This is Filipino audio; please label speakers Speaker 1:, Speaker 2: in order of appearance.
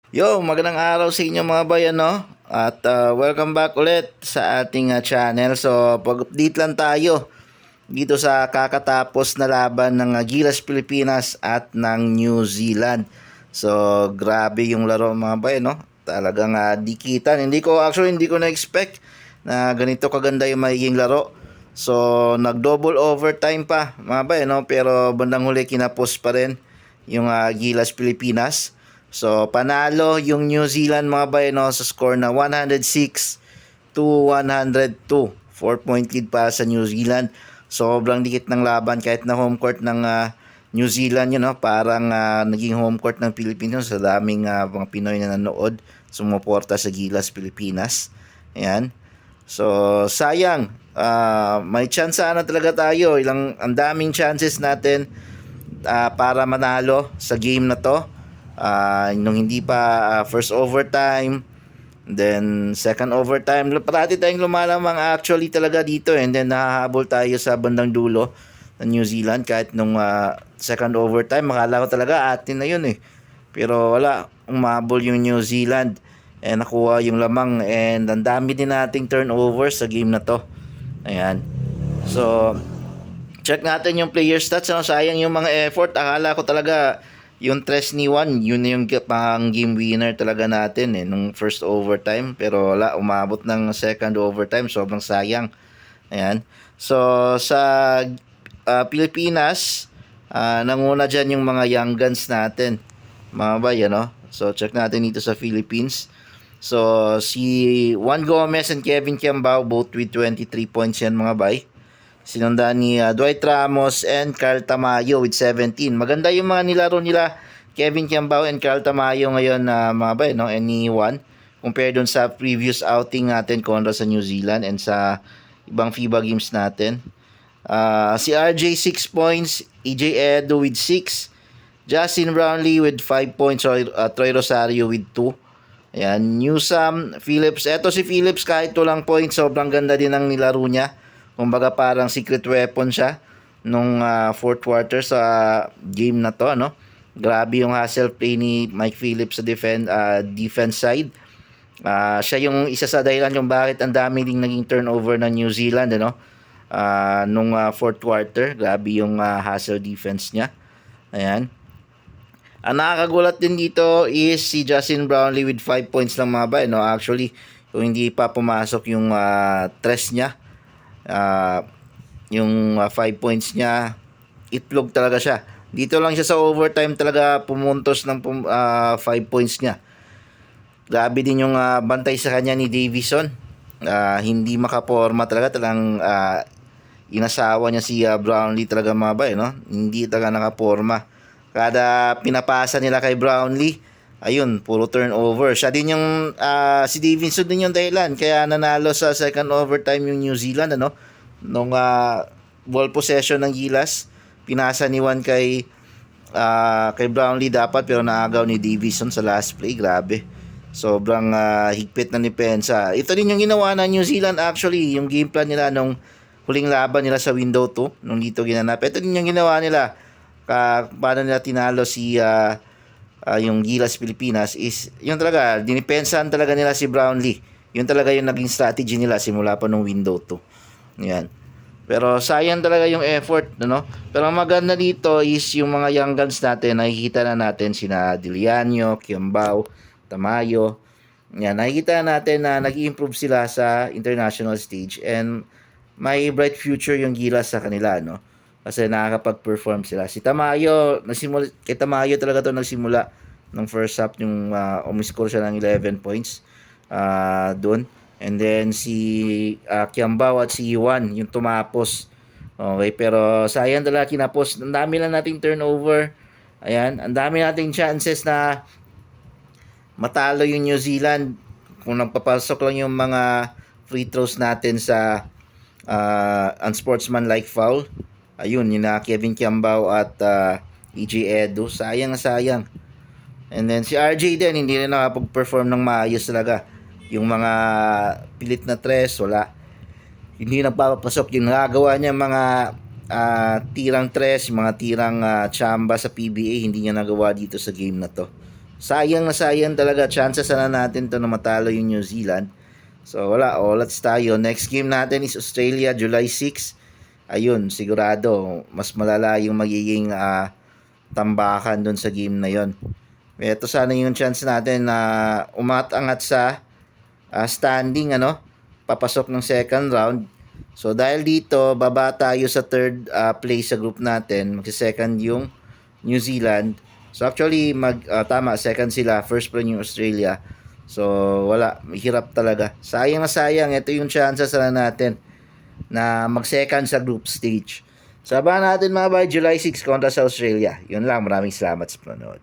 Speaker 1: Yo, magandang araw sa inyo mga bayan, no? At welcome back ulit sa ating channel. So, pag-update lang tayo dito sa kakatapos na laban ng Gilas Pilipinas at ng New Zealand. So, grabe yung laro mga bayan, no? Talagang dikitan. Hindi ko na-expect na ganito kaganda yung magiging laro. So, nag-double overtime pa mga bayan, no? Pero bandang huli kinapos pa rin yung Gilas Pilipinas. So, panalo yung New Zealand mga bayan, no, sa score na 106 to 102. 4-point lead pa sa New Zealand. Sobrang dikit ng laban kahit na home court ng New Zealand yun, no? Parang naging home court ng Pilipinas sa daming mga Pinoy na nanood sumuporta sa Gilas Pilipinas. Ayan. So, sayang. May chance sana talaga tayo. Ang daming chances natin para manalo sa game na to. Nung hindi pa first overtime, then second overtime, parati tayong lumalamang actually talaga dito, and then nahahabol tayo sa bandang dulo ng New Zealand kahit nung second overtime. Makala ko talaga atin na yun eh, pero wala, umabol yung New Zealand and nakuha yung lamang, and ang dami din nating turnovers sa game na to. Ayan. So, check natin yung player stats. No? Sayang yung mga effort. Akala ko talaga yung tres ni Juan, yun yung pang game winner talaga natin nung first overtime. Pero wala, umabot ng second overtime. Sobrang sayang. Ayan. So, sa Pilipinas, nanguna dyan yung mga young guns natin. Mga bayan, no? So, check natin dito sa Philippines. So, si Juan Gomez and Kevin Kiambao, both with 23 points yan mga bay. Sinundan ni Dwight Ramos and Carl Tamayo with 17. Maganda yung mga nilaro nila Kevin Kiambao and Carl Tamayo ngayon na mga bay, no? And ni Juan. Compare dun sa previous outing natin kontra sa New Zealand and sa ibang FIBA games natin. Si RJ 6 points, EJ Edo with 6, Justin Brownlee with 5 points, Troy Rosario with 2. Ayan, Newsam, Phillips. Eto si Phillips kahit tulang points, sobrang ganda din ang nilaro niya. Kumbaga parang secret weapon siya nung fourth quarter sa game na to, no? Grabe yung hustle play ni Mike Phillips sa defense side. Siya yung isa sa dahilan kung bakit ang dami ding naging turnover ng New Zealand, ano? Nung fourth quarter, grabe yung hustle defense niya. Ayan. Ang nakakagulat din dito is si Justin Brownlee with 5 points lang mga ba, no? Actually, kung hindi pa pumasok yung tres niya, yung 5 points niya, itlog talaga siya. Dito lang siya sa overtime talaga pumuntos ng 5 points niya. Grabe din yung bantay sa kanya ni Davison. Hindi makaporma talaga. Talagang inasawa niya si Brownlee talaga mga ba, no? Hindi talaga nakaporma. Kada pinapasa nila kay Brownlee, ayun, puro turnover. Siya din yung si Davidson din yung dahilan kaya nanalo sa second overtime yung New Zealand, ano? Nung ball possession ng Gilas, pinasa ni Juan kay Brownlee dapat, pero naagaw ni Davison sa last play. Grabe. Sobrang higpit na depensa. Ito din yung ginawa ng New Zealand actually, yung game plan nila nung huling laban nila sa window 2 nung dito ginanap. Ito din yung ginawa nila. Paano nila tinalo si yung Gilas Pilipinas is yung talaga dinipensahan talaga nila si Brownlee. Yun talaga yung naging strategy nila simula pa nung window 2. Yan. Pero sayang talaga yung effort, no? Pero ang maganda dito is yung mga young guns natin, nakikita na natin sina Diliano, Kiambao, Tamayo. Yan, nakikita natin na nag-improve sila sa international stage, and may bright future yung Gilas sa kanila, no? Kasi nakakapag-perform sila. Si Tamayo, kay Tamayo talaga to nagsimula ng first half, yung umiscore siya ng 11 points doon. And then si Kiambao at si Juan yung tumapos. Okay, pero sayang talaga kinapos. Ang dami lang nating turnover. Ayan, ang dami nating chances na matalo yung New Zealand kung nagpapasok lang yung mga free throws natin sa unsportsmanlike foul. Ayun, yun na Kevin Kiambao at EJ Edo. Sayang. And then si RJ din, hindi rin nakapag-perform ng maayos talaga. Yung mga pilit na tres, wala. Hindi nagpapasok. Yung nagagawa niya mga tirang tres, mga tirang chamba sa PBA, hindi niya nagawa dito sa game na to. Sayang na sayang talaga. Chances na natin to na matalo yung New Zealand. So wala, let's tayo. Next game natin is Australia, July 6. Ayun, sigurado mas malala yung magiging tambakan doon sa game na yon. Ito sana yung chance natin na umaangat sa standing, ano, papasok ng second round. So dahil dito baba tayo sa third place sa group natin, magsi-second yung New Zealand. So actually tama, second sila, first pa yung Australia. So wala, hirap talaga. Sayang na sayang, ito yung chances na natin na mag-second sa group stage. Sabahan natin mga bay, July 6 kontra sa Australia. Yun lang, maraming salamat sa panonood.